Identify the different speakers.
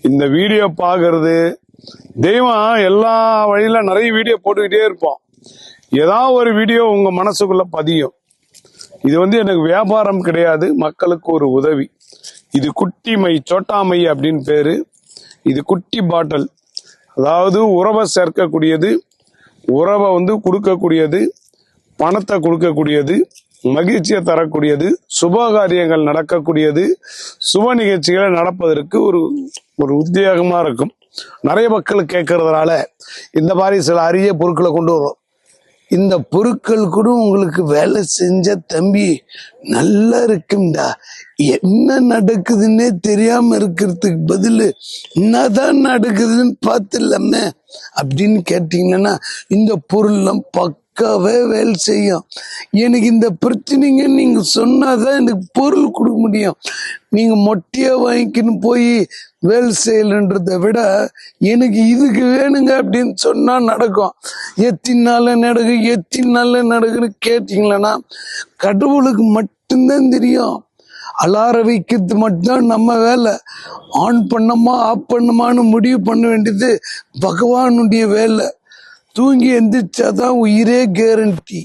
Speaker 1: இந்த வீடியோ பாக்குறது தெய்வம் எல்லா வழியில நிறைய வீடியோ போட்டுக்கிட்டே இருப்போம். ஏதாவது ஒரு வீடியோ உங்க மனசுக்குள்ள பதியும். இது எனக்கு வியாபாரம் கிடையாது, மக்களுக்கு ஒரு உதவி. இது குட்டி மை, சோட்டாமை அப்படின்னு பேரு. இது குட்டி பாட்டில், அதாவது உறவை சேர்க்கக்கூடியது, உறவை கொடுக்கக்கூடியது, பணத்தை கொடுக்கக்கூடியது, மகிழ்ச்சியை தரக்கூடியது, சுபகாரியங்கள் நடக்கக்கூடியது, சுப நிகழ்ச்சிகளை நடப்பதற்கு ஒரு உத்தியோகமா இருக்கும். நிறைய மக்கள் கேட்கறதுனால இந்த மாதிரி சில அரிய பொருட்களை கொண்டு வரும். இந்த பொருட்கள் கூட உங்களுக்கு வேலை செஞ்ச தம்பி நல்லா இருக்கும்டா, என்ன நடக்குதுன்னே தெரியாம இருக்கிறதுக்கு பதில் என்னதான் நடக்குதுன்னு பார்த்துலாமே அப்படின்னு கேட்டீங்கன்னா இந்த பொருள்லாம் பக்காவே வேலை செய்யும். எனக்கு இந்த பிரச்சனைங்க நீங்க சொன்னாதான் எனக்கு பொருள் கொடுக்க முடியும். நீங்க மொட்டையா வாங்கிக்கின்னு போய் வேலை செய்யலன்றதை விட எனக்கு இதுக்கு வேணுங்க அப்படின்னு சொன்னா நடக்கும். எத்தினால நடக்குன்னு கேட்டீங்களன்னா கடவுளுக்கு மட்டும்தான் தெரியும். அலார வைக்கிறது மட்டும்தான் நம்ம வேலை. ஆன் பண்ணமா ஆஃப் பண்ணமான்னு முடிவு பண்ண வேண்டியது பகவானுடைய வேலை. தூங்கி எந்திரிச்சாதான் உயிரே கேரண்டி.